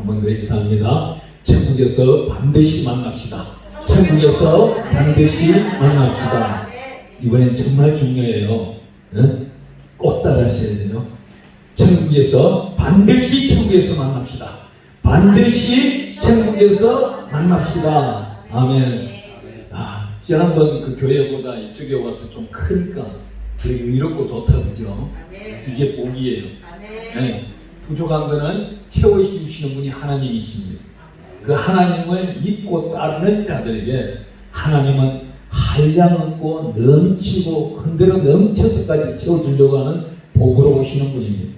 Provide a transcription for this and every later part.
한 번 더 인사합니다. 천국에서 반드시 만납시다. 천국에서 반드시 만납시다. 이번엔 정말 중요해요. 네? 꼭 따라하셔야 돼요. 천국에서 반드시 천국에서 만납시다. 반드시 천국에서 만납시다. 아멘. 지난번 그 교회보다 이쪽에 와서 좀 크니까 되게 의롭고 좋다, 그죠? 이게 복이에요. 네. 부족한 거는 채워주시는 분이 하나님이십니다. 그 하나님을 믿고 따르는 자들에게 하나님은 한량없고 넘치고 흔들어 넘쳐서까지 채워주려고 하는 복으로 오시는 분입니다.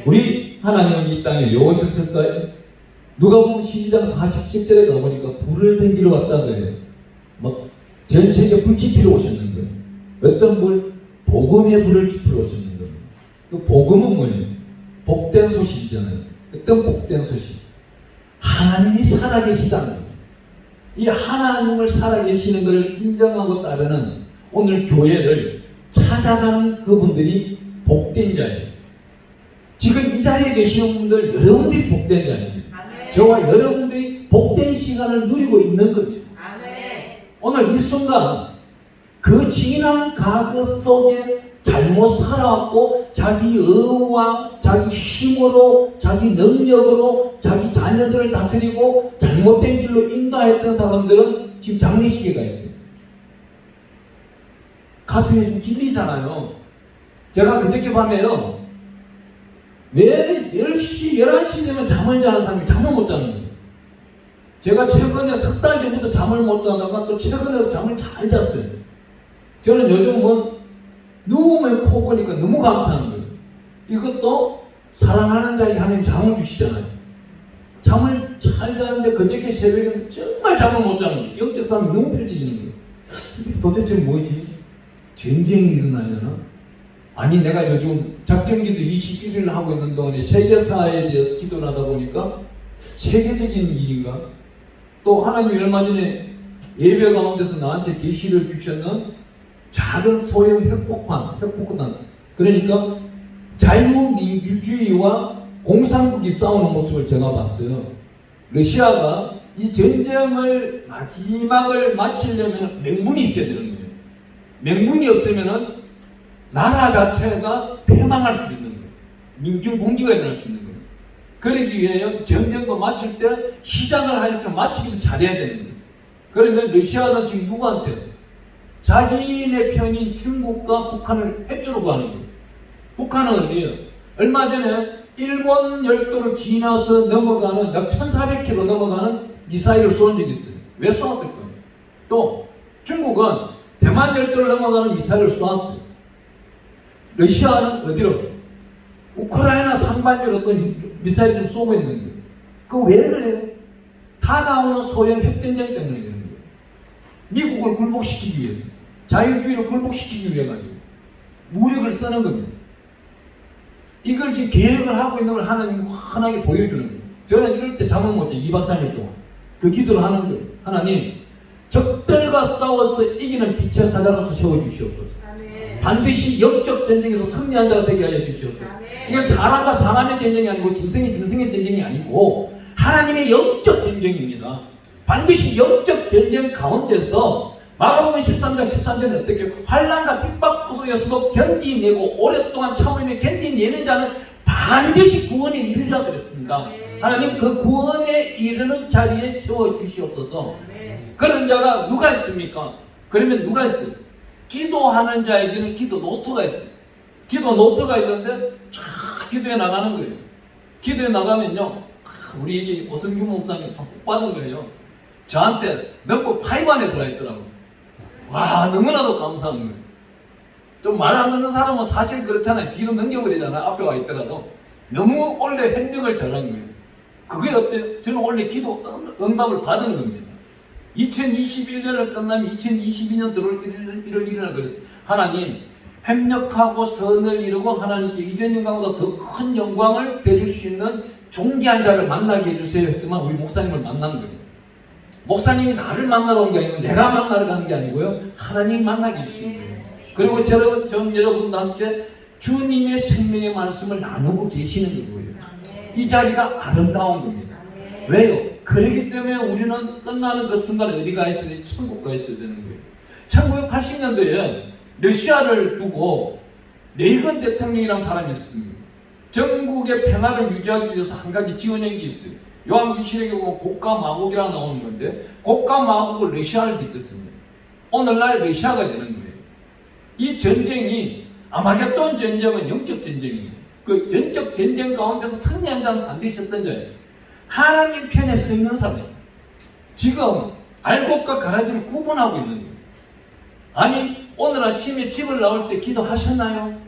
우리 하나님은 이 땅에 왜 오셨을까요? 누가 보면 시지장 47절에 가보니까 불을 던지러 왔다 그래요. 전 세계 불 지피러 오셨는 거예요. 어떤 불? 복음의 불을 지피러 오셨는 거예요. 그 복음은 뭐예요? 복된 소식이잖아요. 어떤 복된 소식? 하나님이 살아계시다는 거예요. 이 하나님을 살아계시는 것을 인정하고 따르는 오늘 교회를 찾아가는 그분들이 복된 자예요. 지금 이 자리에 계시는 분들 여러분들이 복된 자입니다. 저와 여러분들이 복된 시간을 누리고 있는 겁니다. 오늘 이 순간 그 지난 과거 속에 잘못 살아왔고 자기 의와 자기 힘으로 자기 능력으로 자기 자녀들을 다스리고 잘못된 길로 인도했던 사람들은 지금 장례식에 가 있어요. 가슴이 좀 찔리잖아요. 제가 그저께 밤에요. 왜 10시, 11시 되면 잠을 자는 사람이 잠을 못 자는 거예요. 제가 최근에 석 달 전부터 잠을 못 자다가 또 최근에 잠을 잘 잤어요. 저는 요즘은 누우면 코 고니까 너무 감사한 거예요. 이것도 사랑하는 자에게 하나님 잠을 주시잖아요. 잠을 잘 자는데 그저께 새벽에 정말 잠을 못 자는 거예요. 영적 싸움이 너무 펼쳐지는 거예요. 이게 도대체 뭐지? 전쟁이 일어나려나? 아니 내가 요즘 작정기도 21일을 하고 있는 동안에 세계사에 대해서 기도를 하다 보니까 세계적인 일인가? 또 하나님이 얼마 전에 예배 가운데서 나한테 계시를 주셨는 작은 소형 핵폭탄. 그러니까 자유민주주의와 공산국이 싸우는 모습을 제가 봤어요. 러시아가 이 전쟁을 마지막을 마치려면 명분이 있어야 되는 거예요. 명분이 없으면 나라 자체가 패망할 수 있는 거예요. 민중 봉기가 일어날 수 있는 거예요. 그러기 위해 전쟁도 마칠 때 시작을 해서 마치기도 잘해야 되는 거예요. 그러면 러시아는 지금 누구한테? 자기네 편인 중국과 북한을 해주려고 가는 거예요. 북한은 어디예요? 얼마 전에 일본 열도를 지나서 넘어가는 약 1400km 넘어가는 미사일을 쏜 적이 있어요. 왜 쏘았을 거예요? 또 중국은 대만 열도를 넘어가는 미사일을 쏘았어요. 러시아는 어디로? 우크라이나 상반기로 어떤 미사일을 쏘고 있는 거예요. 그거 왜 그래요? 다가오는 소형 핵전쟁 때문에 그런 거예요. 미국을 굴복시키기 위해서, 자유주의를 굴복시키기 위해 가지고 무력을 쓰는 겁니다. 이걸 지금 계획을 하고 있는 걸 하나님이 환하게 보여주는 거예요. 저는 이럴 때 잠을 못 자요. 2박 3일 동안 그 기도를 하는 거예요. 하나님, 적들과 싸워서 이기는 빛의 사자로서 세워주시옵소서. 반드시 영적 전쟁에서 승리한 자가 되게 하여 주시옵소서. 이게 사람과 사람의 전쟁이 아니고 짐승의 전쟁이 아니고 하나님의 영적 전쟁입니다. 반드시 영적 전쟁 가운데서 마가복음 13장 13절에 어떻게 환난과 핍박 속에서도 견디내고 오랫동안 참으며 견디내는 자는 반드시 구원에 이르리라 그랬습니다. 하나님 그 구원에 이르는 자리에 세워주시옵소서. 그런 자가 누가 있습니까? 그러면 누가 있어요? 기도하는 자에게는 기도 노트가 있어요. 기도 노트가 있는데 쫙 기도해 나가는 거예요. 기도해 나가면요, 우리 오성규 목사님 복 받은 거예요. 저한테 넘버 5 안에 들어가 있더라고요. 와, 너무나도 감사한 거예요. 좀 말 안 듣는 사람은 사실 그렇잖아요. 뒤로 넘겨버리잖아요. 앞에 와 있더라도. 너무 원래 행동을 잘한 거예요. 그게 어때요? 저는 원래 기도 응답을 받은 겁니다. 2021년을 끝나면 2022년 들어올 1월 그랬어요. 하나님, 협력하고 선을 이루고 하나님께 이전 영광보다 더 큰 영광을 드릴 수 있는 존귀한 자를 만나게 해주세요 했더만 우리 목사님을 만난 거예요. 목사님이 나를 만나러 온 게 아니고 내가 만나러 가는 게 아니고요. 하나님 만나게 해주신 거예요. 그리고 전 여러분과 함께 주님의 생명의 말씀을 나누고 계시는 거고요. 이 자리가 아름다운 겁니다. 왜요? 그렇기 때문에 우리는 끝나는 그 순간 어디가 있어야 돼? 천국 가 있어야 되는 거예요. 1980년도에 러시아를 두고 레이건 대통령이라는 사람이 있었습니다. 전국의 평화를 유지하기 위해서 한 가지 지어낸 게 있어요. 요한계시록에 보면 곡과 마곡이라 나오는 건데, 곡과 마곡을 러시아를 빗댔습니다. 오늘날 러시아가 되는 거예요. 이 전쟁이, 아마겟돈 전쟁은 영적 전쟁이에요. 그 영적 전쟁 가운데서 승리한 자는 반드시 어떤 자예요? 하나님 편에 서 있는 사람이에요. 지금 알곡과 가라지를 구분하고 있는 거예요. 아니, 오늘 아침에 집을 나올 때 기도하셨나요?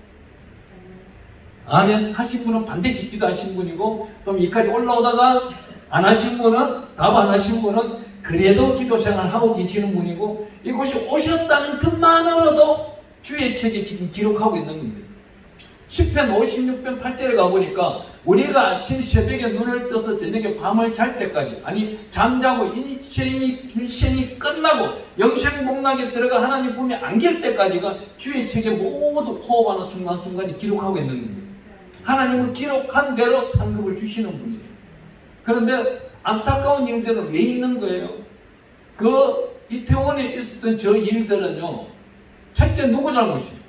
아멘 하신 분은 반드시 기도하신 분이고, 또 이까지 올라오다가 안 하신 분은, 답 안 하신 분은 그래도 기도 생활을 하고 계시는 분이고, 이곳이 오셨다는 것만으로도 주의 책에 지금 기록하고 있는 겁니다. 10편 56편 8절에 가보니까 우리가 아침 새벽에 눈을 떠서 저녁에 밤을 잘 때까지, 아니 잠자고 일생이 끝나고 영생복락에 들어가 하나님 품에 안길 때까지가 주의 책에 모두 호흡하는 순간순간이 기록하고 있는 겁니다. 하나님은 기록한 대로 상급을 주시는 분이에요. 그런데 안타까운 일들은 왜 있는 거예요? 그 이태원에 있었던 저 일들은요, 첫째 누구 잘못이에요?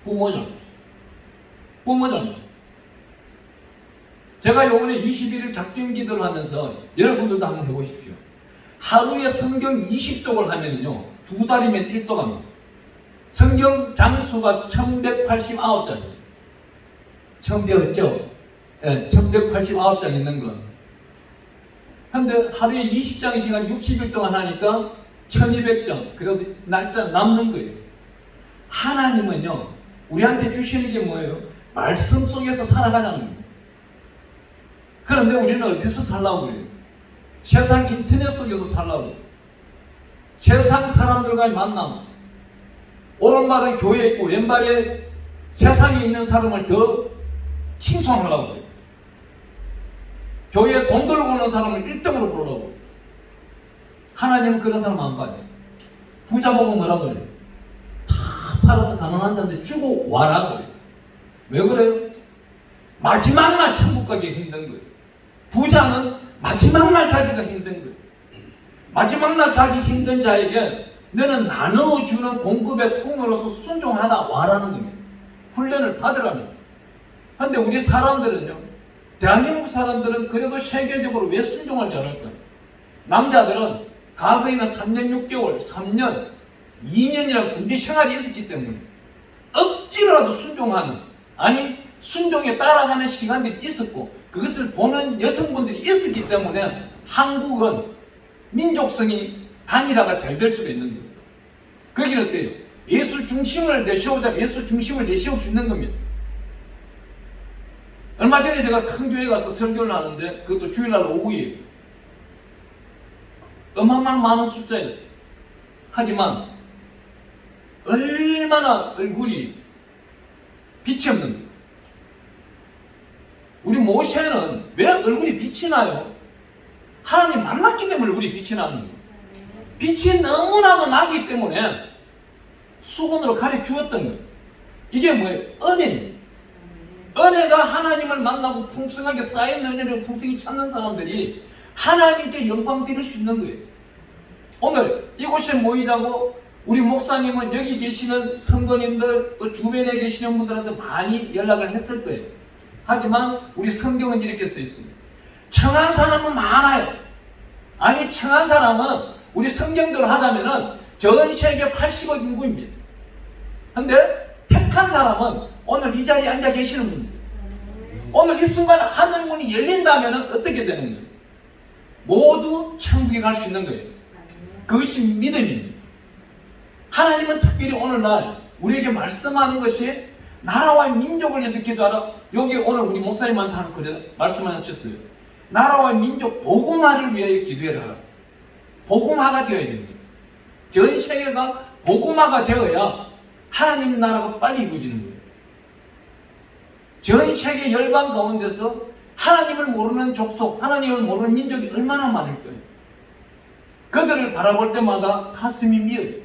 부모 잘못이에요. 부모 잘못이에요. 제가 요번에 21일 작정 기도를 하면서 여러분들도 한번 해보십시오. 하루에 성경 20독을 하면요, 2달이면 1독 합니다. 성경 장수가 1189장이에요. 1189장 있는 거. 근데 하루에 20장의 시간 60일 동안 하니까 1200장. 그래도 날짜 남는 거예요. 하나님은요, 우리한테 주시는 게 뭐예요? 말씀 속에서 살아가자는 거예요. 그런데 우리는 어디서 살라고 그래요? 세상 인터넷 속에서 살라고. 세상 사람들과의 만남. 오른발은 교회에 있고 왼발에 세상에 있는 사람을 더 칭송하려고 해요. 교회에 돈 들고 오는 사람을 1등으로 부르려고. 하나님은 그런 사람 안 봐요. 부자 보고 뭐라고 그래요? 다 팔아서 가난한 자인데 주고 와라고 그래요. 왜 그래요? 마지막 날 천국 가기 힘든 거예요. 부자는 마지막 날 가기가 힘든 거예요. 마지막 날 가기 힘든 자에게 너는 나눠주는 공급의 통로로서 순종하다 와라는 겁니다. 훈련을 받으라는 거예요. 그런데 우리 사람들은요, 대한민국 사람들은 그래도 세계적으로 왜 순종을 잘할까요? 남자들은 과거에는 3년 6개월, 3년, 2년이라는 군대 생활이 있었기 때문에 억지로라도 순종하는, 아니 순종에 따라가는 시간들이 있었고, 그것을 보는 여성분들이 있었기 때문에 한국은 민족성이 단일화가 잘 될 수가 있는 거예요. 거기는 어때요? 예수 중심을 내세우자, 예수 중심을 내세울 수 있는 겁니다. 얼마 전에 제가 큰 교회 가서 설교를 하는데, 그것도 주일날 오후에 어마어마한 많은 숫자였어요. 하지만 얼마나 얼굴이 빛이 없는 거예요. 우리 모세는 왜 얼굴이 빛이 나요? 하나님 만났기 때문에 얼굴이 빛이 나는 거예요. 빛이 너무나도 나기 때문에 수건으로 가려주었던 거예요. 이게 뭐예요? 은혜입니다. 은혜가 하나님을 만나고 풍성하게 쌓인 은혜를 풍성히 찾는 사람들이 하나님께 영광 드릴 수 있는 거예요. 오늘 이곳에 모이자고 우리 목사님은 여기 계시는 성도님들, 또 주변에 계시는 분들한테 많이 연락을 했을 거예요. 하지만 우리 성경은 이렇게 써 있습니다. 청한 사람은 많아요. 아니, 청한 사람은 우리 성경대로 하자면은 전 세계 80억 인구입니다. 근데 택한 사람은 오늘 이 자리에 앉아 계시는 분입니다. 오늘 이 순간 하늘 문이 열린다면 어떻게 되는 거예요? 모두 천국에 갈 수 있는 거예요. 그것이 믿음입니다. 하나님은 특별히 오늘날 우리에게 말씀하는 것이 나라와 민족을 위해서 기도하라. 여기 오늘 우리 목사님한테 하는 그래 말씀하셨어요. 나라와 민족 복음화를 위하여 기도해라. 복음화가 되어야 됩니다. 전 세계가 복음화가 되어야 하나님 나라가 빨리 이루어지는 거예요. 전 세계 열방 가운데서 하나님을 모르는 족속, 하나님을 모르는 민족이 얼마나 많을까요? 그들을 바라볼 때마다 가슴이 미어요.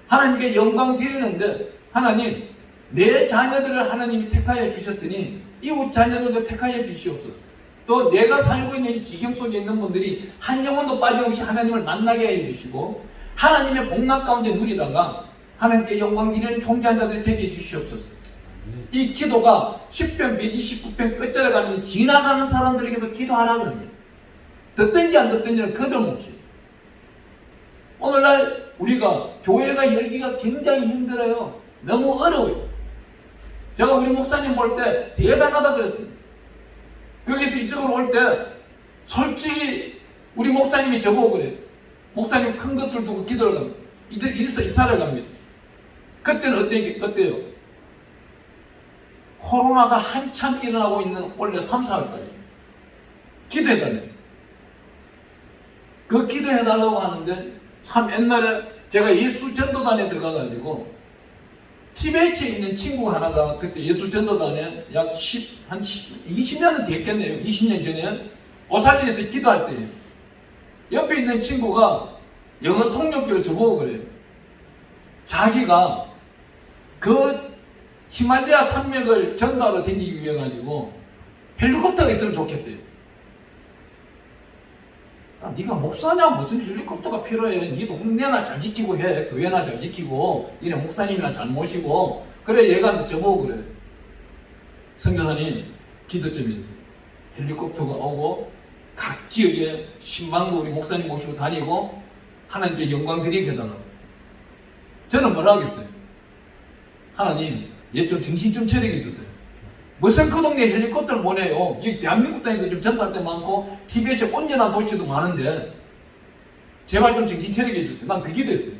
하나님께 영광 드리는데, 하나님, 내 자녀들을 하나님이 택하여 주셨으니 이웃 자녀들도 택하여 주시옵소서. 또 내가 살고 있는 이 지경 속에 있는 분들이 한 영혼도 빠짐없이 하나님을 만나게 해 주시고 하나님의 복락 가운데 누리다가 하나님께 영광 드리는 존귀한 자들이 되게 해 주시옵소서. 이 기도가 10편 129편 끝자락에 가면 지나가는 사람들에게도 기도하라 그럽니다. 듣든지 안 듣든지는 그들 몫이에요. 오늘날 우리가 교회가 열기가 굉장히 힘들어요. 너무 어려워요. 제가 우리 목사님 볼 때 대단하다 그랬어요. 여기서 이쪽으로 올 때 솔직히 우리 목사님이 저보고 그래요. 목사님 큰 것을 두고 기도를 갑니다. 이제서 이사를 갑니다. 그때는 어때요? 코로나가 한참 일어나고 있는 원래 3, 4월까지 기도해달래요. 그 기도해달라고 하는데 참 옛날에 제가 예수전도단에 들어가가지고 티베트에 있는 친구 하나가 그때 예수전도단에 약 20년은 됐겠네요. 20년 전에 오살리에서 기도할 때예요. 옆에 있는 친구가 영어 통역기로 저보고 그래요. 자기가 그 히말라야 산맥을 전도하러 다니기 위해 가지고 헬리콥터가 있으면 좋겠대요. 네가 목사냐 무슨 헬리콥터가 필요해. 네 동네나 잘 지키고 해. 교회나 잘 지키고 니네 목사님이나 잘 모시고. 그래 얘가 저보고 그래. 선교사님 기도점이 있어요. 헬리콥터가 오고 각 지역에 10만도 우리 목사님 모시고 다니고 하나님께 영광 드리게 해달라고. 저는 뭐라 하겠어요? 하나님 얘 좀 정신 좀 차리게 해주세요. 무슨 그 동네에 헬리콥터를 보내요. 여기 대한민국 다니까 좀 전도할 때 많고 TBS에 온전한 도시도 많은데 제발 좀 정신 차리게 해주세요. 난 그 기도했어요.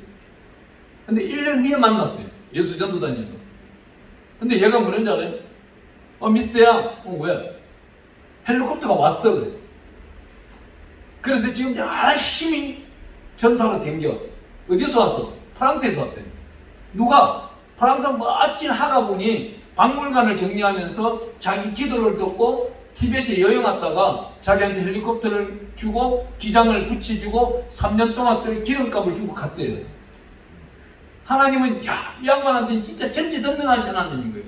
근데 1년 후에 만났어요. 예수 전도다니고. 근데 얘가 뭐랬는지 알아요? 미스터야. 왜? 헬리콥터가 왔어 그래. 그래서 지금 열심히 전도하러 댕겨. 어디서 왔어? 프랑스에서 왔대. 누가? 프랑스 멋진 학아분이 박물관을 정리하면서 자기 기도를 듣고 티벳에 여행 왔다가 자기한테 헬리콥터를 주고 기장을 붙여주고 3년 동안 쓸 기름값을 주고 갔대요. 하나님은 이 양반한테는 진짜 전지전능하신 하나님인 거예요.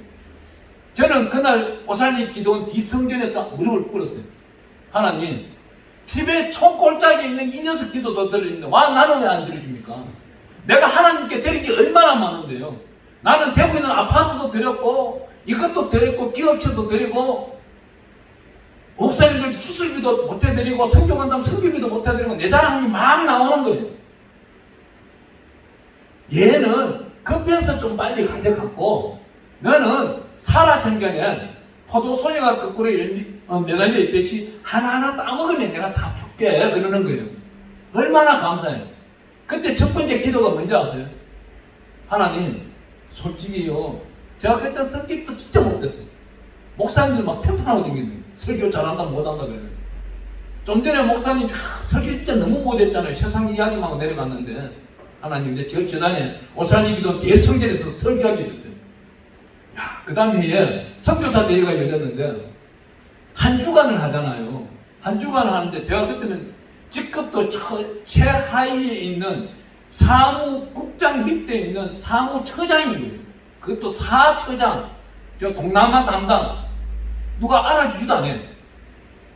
저는 그날 오살리 기도원 뒤성전에서 무릎을 꿇었어요. 하나님, 티벳 총골짜기에 있는 이 녀석 기도도 들어주는데 나는 왜 안 들어줍니까? 내가 하나님께 드릴 게 얼마나 많은데요. 나는 대구 있는 아파트도 드렸고 이것도 드렸고 기업체도 드리고 목사님들 수술비도 못 해드리고 성경한다면 성경비도 못 해드리고 내 자랑이 막 나오는 거예요. 얘는 급해서 좀 빨리 가져갔고 너는 살아생전에 포도소녀가 거꾸로 매달려 있듯이 하나하나 따먹으면 내가 다 줄게 그러는 거예요. 얼마나 감사해요. 그때 첫 번째 기도가 뭔지 아세요? 하나님 솔직히요 제가 그때 성격도 진짜 못됐어요. 목사님들 막 평판하고 다니는 설교 잘한다 못한다 그래요. 좀 전에 목사님 설교 진짜 너무 못했잖아요. 세상 이야기만 하고 내려갔는데 하나님 이제 저 재단에 오살리기도 대성전에서 설교하게 해줬어요. 그 다음 해에 선교사 대회가 열렸는데 한 주간을 하잖아요. 한 주간을 하는데 제가 그때는 직급도 최하위에 있는 사무국장 밑에 있는 사무처장이에요. 그것도 사처장, 저 동남아 담당 누가 알아주지도 않아요.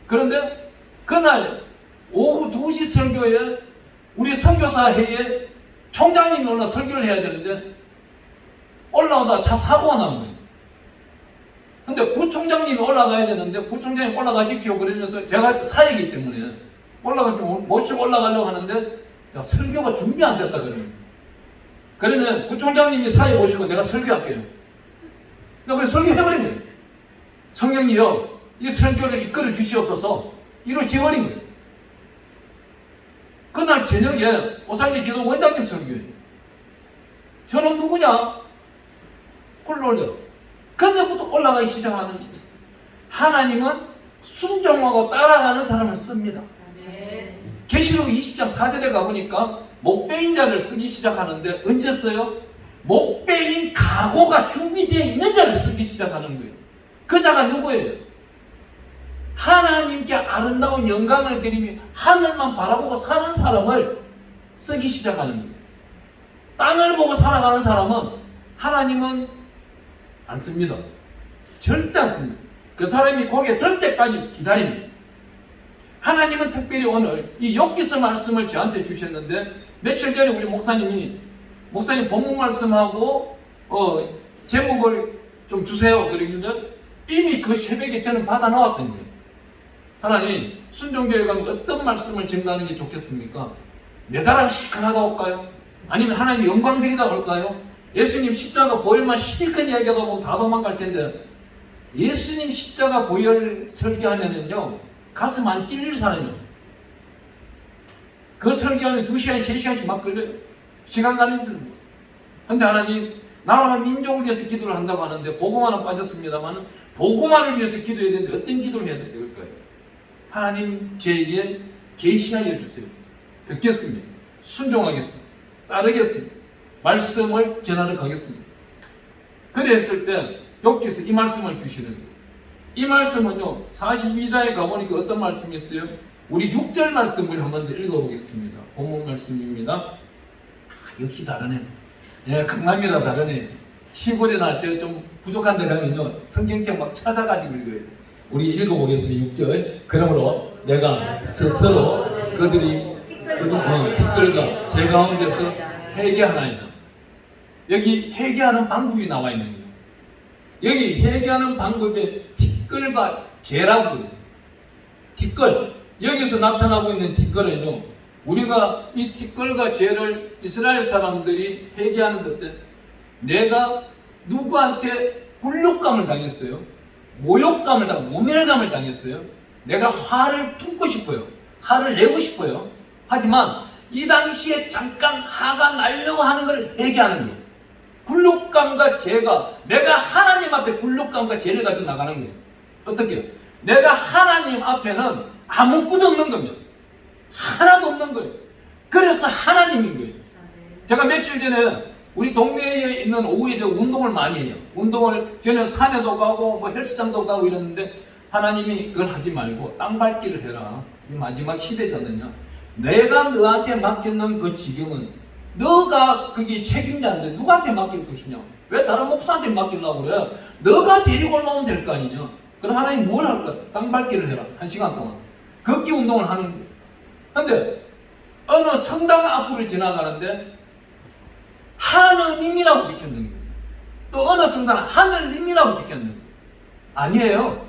그런데 그날 오후 2시 설교에 우리 선교사 회의에 총장님이 올라 설교를 해야 되는데 올라오다 차 사고가 난 거예요. 근데 부총장님이 올라가야 되는데 부총장님 올라가십시오 그러면서 제가 사회이기 때문에 모시고 올라가려고 하는데 야, 설교가 준비 안 됐다 그러면 부총장님이 사회 오시고 내가 설교할게요. 그래서 설교해버린 거예요. 성령이여 이 설교를 이끌어 주시옵소서 이루어져버린 거예요. 그날 저녁에 오살리 기도 원장님 설교예요. 저는 누구냐? 홀로 그때부터 올라가기 시작하는 거예요. 하나님은 순종하고 따라가는 사람을 씁니다. 계시록 20장 4절에 가보니까 목베인 자를 쓰기 시작하는데 언제 써요? 목베인 각오가 준비되어 있는 자를 쓰기 시작하는 거예요. 그 자가 누구예요? 하나님께 아름다운 영광을 드리며 하늘만 바라보고 사는 사람을 쓰기 시작하는 거예요. 땅을 보고 살아가는 사람은 하나님은 안 씁니다. 절대 안 씁니다. 그 사람이 고개 들 때까지 기다립니다. 하나님은 특별히 오늘 이 욥기서 말씀을 저한테 주셨는데, 며칠 전에 우리 목사님 본문 말씀하고 제목을 좀 주세요 그러는데, 이미 그 새벽에 저는 받아 놓았거든요. 하나님, 순종교회 가면 어떤 말씀을 전가하는 게 좋겠습니까? 내 자랑 시큰하다 올까요? 아니면 하나님 영광 드리다 올까요? 예수님 십자가 보혈만 실컷 이야기하다 보면 다 도망갈 텐데, 예수님 십자가 보혈 설교하면은요, 가슴 안 찔릴 사람이 없어요. 그 설교하면 2시간, 3시간씩 막 걸려요. 시간 가는 줄. 근데 하나님, 나라와 민족을 위해서 기도를 한다고 하는데, 보고만은 빠졌습니다만, 보고만을 위해서 기도해야 되는데, 어떤 기도를 해야 될까요? 하나님, 저에게 계시하여 주세요. 듣겠습니다. 순종하겠습니다. 따르겠습니다. 말씀을 전하러 가겠습니다. 그래 했을 때, 욥기서 이 말씀을 주시는 거예요. 이 말씀은요, 42장에 가보니까 어떤 말씀이 있어요? 우리 6절 말씀을 한번 더 읽어보겠습니다. 본문 말씀입니다. 역시 다르네. 예, 강남이라 다르네. 시골이나 좀 부족한 데 가면요, 성경책 막 찾아가지고 읽어요. 우리 읽어보겠습니다. 6절. 그러므로 내가 스스로 그들이 특별과 제 가운데서 회개하나이다. 여기 회개하는 방법이 나와 있는 거예요. 여기 회개하는 방법에 티끌과 죄라고 그랬어요. 티끌. 여기서 나타나고 있는 티끌은요, 우리가 이 티끌과 죄를 이스라엘 사람들이 회개하는 것 때, 내가 누구한테 굴욕감을 당했어요. 모욕감을 당했어요. 모멸감을 당했어요. 내가 화를 품고 싶어요. 화를 내고 싶어요. 하지만 이 당시에 잠깐 화가 나려고 하는 걸 회개하는 거예요. 굴욕감과 죄가, 내가 하나님 앞에 굴욕감과 죄를 가지고 나가는 거예요. 어떻게? 내가 하나님 앞에는 아무것도 없는 겁니다. 하나도 없는 거예요. 그래서 하나님인 거예요. 제가 며칠 전에 우리 동네에 있는 오후에 저 운동을 많이 해요. 운동을 저는 산에도 가고 뭐 헬스장도 가고 이랬는데, 하나님이 그걸 하지 말고 땅 밟기를 해라. 이 마지막 시대잖아요. 내가 너한테 맡겼는 그 지경은 너가 그게 책임자인데 누구한테 맡길 것이냐? 왜 다른 목사한테 맡기려고 그래? 너가 데리고 올라오면 될 거 아니냐? 그럼 하나님 뭘 할까? 땅 밟기를 해라. 1시간 동안. 걷기 운동을 하는 거예요. 근데 어느 성당 앞으로 지나가는데 하느님이라고 적혀있는 거예요. 또 어느 성당은 하늘님이라고 적혀있는 거예요. 아니에요.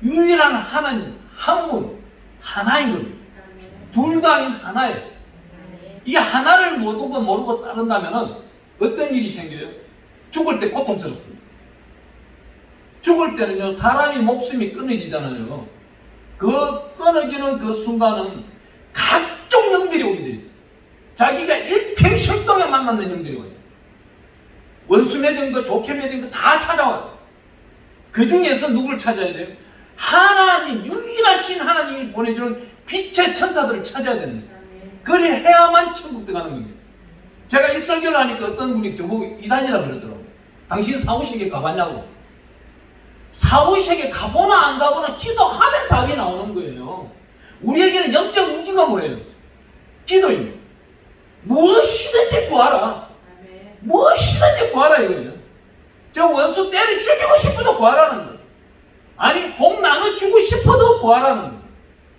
유일한 하나님, 한 분, 하나인 겁니다. 둘 다 아닌 하나예요. 이 하나를 모르고 따른다면 어떤 일이 생겨요? 죽을 때 고통스럽습니다. 죽을 때는요, 사람이 목숨이 끊어지잖아요. 그 끊어지는 그 순간은 각종 영들이 오게 되어 있어요. 자기가 일평생 동안 만났는 영들이 와요. 원수 맺은 거, 좋게 맺은 거 다 찾아와요. 그 중에서 누굴 찾아야 돼요? 하나님, 유일하신 하나님이 보내주는 빛의 천사들을 찾아야 됩니다. 그래 해야만 천국 들어가는 겁니다. 제가 이 설교를 하니까 어떤 분이 저보고 이단이라 그러더라고요. 당신 사후세계 가봤냐고. 사후세계 가보나 안 가보나 기도하면 답이 나오는 거예요. 우리에게는 영적 무기가 뭐예요? 기도입니다. 무엇이든지 구하라. 무엇이든지 구하라 이거예요. 저 원수 때려 죽이고 싶어도 구하라는 거예요. 아니 복 나눠주고 싶어도 구하라는 거예요.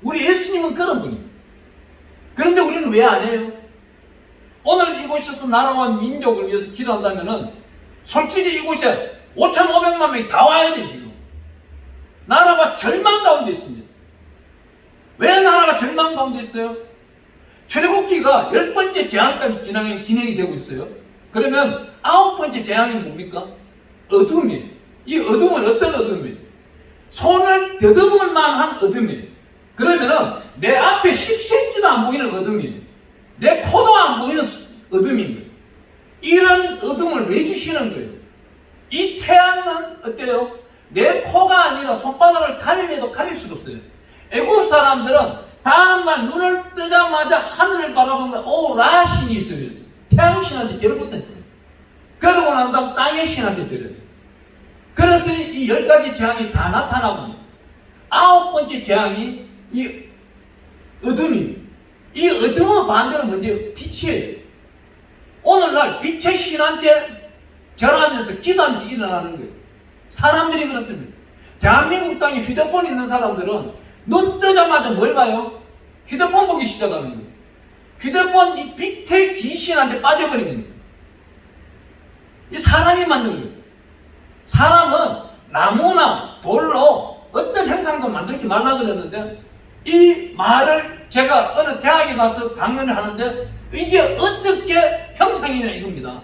우리 예수님은 그런 분입니다. 그런데 우리는 왜 안 해요? 오늘 이곳에서 나라와 민족을 위해서 기도한다면은 솔직히 이곳에 5,500만 명이 다 와야 돼요. 지금 나라가 절망 가운데 있습니다. 왜 나라가 절망 가운데 있어요? 출애굽기가 10번째 재앙까지 진행이 되고 있어요. 그러면 9번째 재앙이 뭡니까? 어둠이에요. 이 어둠은 어떤 어둠이에요? 손을 더듬을 만한 어둠이에요. 그러면은 내 앞에 10cm도 안 보이는 어둠이에요. 내 코도 안 보이는 어둠인 거예요. 이런 어둠을 왜 주시는 거예요? 이 태양은 어때요? 내 코가 아니라 손바닥을 가리려도 가릴 수가 없어요. 애국 사람들은 다음날 눈을 뜨자마자 하늘을 바라보면 라신이 있어요. 태양신한테 절을 붙었어요. 그러고 난 다음 땅의 신한테 절을 해요. 그래서 이 10가지 재앙이 다 나타나고 9번째 재앙이 이 어둠입니다. 이 어둠의 반대로 뭔지 빛이에요. 오늘날 빛의 신한테 절하면서 기도하면서 일어나는 거예요. 사람들이 그렇습니다. 대한민국 땅에 휴대폰 있는 사람들은 눈 뜨자마자 뭘 봐요? 휴대폰 보기 시작하는 거예요. 휴대폰 이 빅테 귀신한테 빠져버리는 거예요. 이 사람이 만든 거예요. 사람은 나무나 돌로 어떤 형상도 만들지 말라 그랬는데 이 말을 제가 어느 대학에 가서 강연을 하는데 이게 어떻게 형상이냐 이겁니다.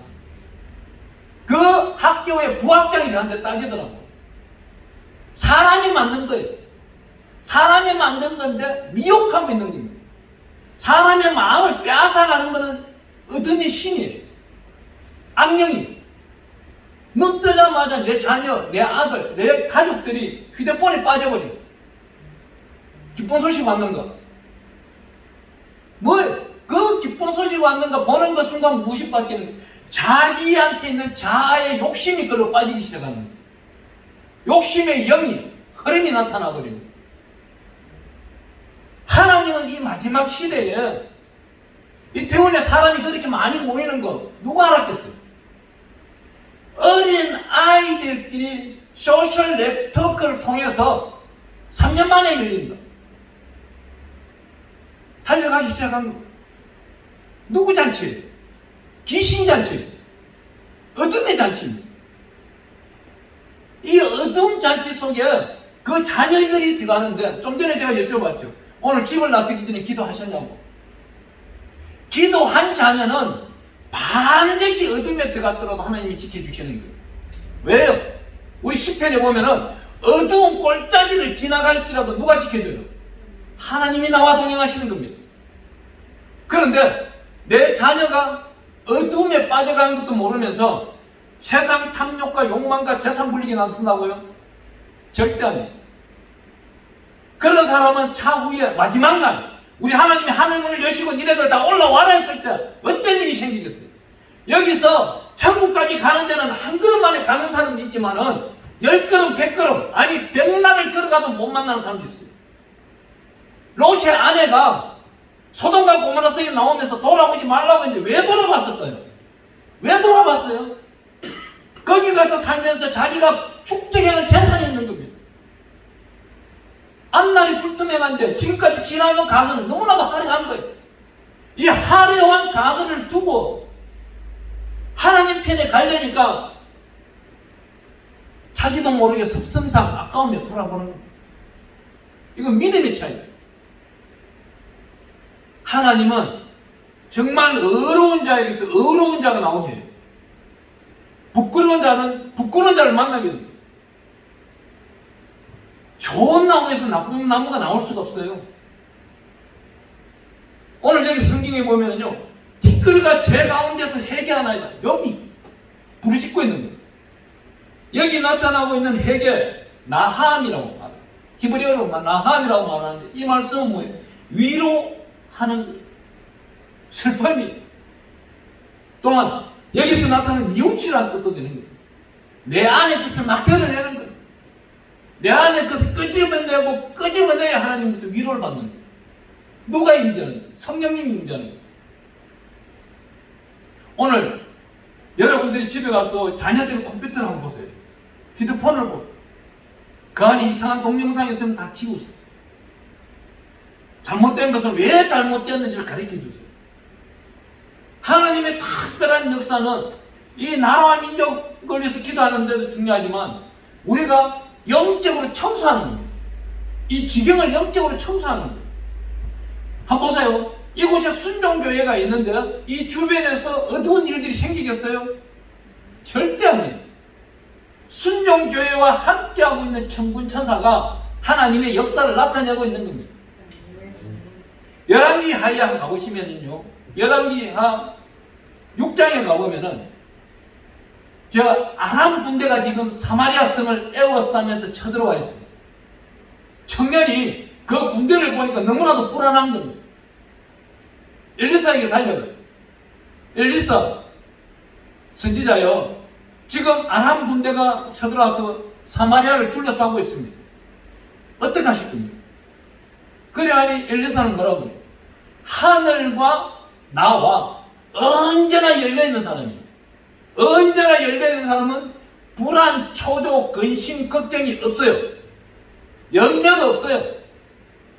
그 학교의 부학장이 저한테 따지더라고요. 사람이 만든 거예요. 사람이 만든 건데 미혹하고 있는 겁니다. 사람의 마음을 빼앗아가는 것은 어둠의 신이에요. 악령이. 눈 뜨자마자 내 자녀, 내 아들, 내 가족들이 휴대폰에 빠져버려요. 기쁜 소식 왔는가? 뭘? 그 기쁜 소식 왔는가 보는 그 순간 무엇이 바뀌는 거예요? 자기한테 있는 자아의 욕심이 그로 빠지기 시작하는 거예요. 욕심의 영이, 흐름이 나타나 버리는 거예요. 하나님은 이 마지막 시대에 이태원에 사람이 그렇게 많이 모이는 거 누가 알았겠어요? 어린 아이들끼리 소셜 네트워크를 통해서 3년 만에 열립니다. 달려가기 시작한 거. 누구 잔치? 귀신 잔치. 어둠의 잔치입니다. 이 어둠 잔치 속에 그 자녀들이 들어가는데 좀 전에 제가 여쭤봤죠. 오늘 집을 나서기 전에 기도하셨냐고. 기도한 자녀는 반드시 어둠에 들어갔더라도 하나님이 지켜주시는 거예요. 왜요? 우리 시편에 보면은 어두운 골짜기를 지나갈지라도 누가 지켜줘요? 하나님이 나와 동행하시는 겁니다. 그런데 내 자녀가 어둠에 빠져가는 것도 모르면서 세상 탐욕과 욕망과 재산 불리기 나선다고요? 절대 아니에요. 그런 사람은 차후에 마지막 날 우리 하나님이 하늘문을 여시고 니네들 다 올라와라 했을 때 어떤 일이 생기겠어요? 여기서 천국까지 가는 데는 한 걸음 만에 가는 사람도 있지만은 10걸음, 100걸음, 아니 100날을 걸어가도 못 만나는 사람도 있어요. 롯의 아내가 소돔과 고모라 성에 나오면서 돌아오지 말라고 했는데 왜 돌아봤을까요? 왜 돌아봤어요? 거기 가서 살면서 자기가 축적해놓은 재산이 있는 겁니다. 앞날이 불투명한데 지금까지 지나온 과거는 너무나도 화려한 거예요. 이 화려한 과거를 두고 하나님 편에 가려니까 자기도 모르게 섭섭상 아까움에 돌아보는 거예요. 이건 믿음의 차이예요. 하나님은 정말 어려운 자에게서 어려운 자가 나오게 해요. 부끄러운 자는 부끄러운 자를 만나게 됩니다. 좋은 나무에서 나쁜 나무가 나올 수가 없어요. 오늘 여기 성경에 보면요, 티끌과 죄 가운데서 해계 하나이다. 여기 부르짖고 있는 거예요. 여기 나타나고 있는 해계 나함이라고 말해요. 히브리어로 나함이라고 말하는데 이 말씀은 뭐예요? 위로하는 거예요. 슬픔이. 또한 여기서 나타나는 이웃이라는 것도 되는 거예요. 내 안의 것을 막 드러내는 거예요. 내 안의 것을 끄집어내야 하나님부터 위로를 받는 거예요. 누가 임재하는 거예요? 성령님이 임재하는 거예요. 오늘 여러분들이 집에 가서 자녀들의 컴퓨터를 한번 보세요. 휴대폰을 보세요. 그 안에 이상한 동영상이 있으면 다 지우세요. 잘못된 것은 왜 잘못되었는지를 가르쳐 주세요. 하나님의 특별한 역사는 이 나라와 민족을 위해서 기도하는 데도 중요하지만 우리가 영적으로 청소하는 겁니다. 이 지경을 영적으로 청소하는 거예요. 한번 보세요. 이곳에 순종교회가 있는데 이 주변에서 어두운 일들이 생기겠어요? 절대 아니에요. 순종교회와 함께하고 있는 천군천사가 하나님의 역사를 나타내고 있는 겁니다. 열왕기하에 한번 가보시면요, 열왕기하 6장에 가보면은 제가 아람 군대가 지금 사마리아 성을 에워싸면서 쳐들어와 있습니다. 청년이 그 군대를 보니까 너무나도 불안한 겁니다. 엘리사에게 달려가요. 엘리사 선지자요, 지금 아람 군대가 쳐들어와서 사마리아를 둘러싸고 있습니다. 어떻게 하실 겁니까? 그래야니 엘리사는 뭐라고 해요? 하늘과 나와 언제나 열려있는 사람입니다. 언제나 열려있는 사람은 불안, 초조, 근심, 걱정이 없어요. 염려도 없어요.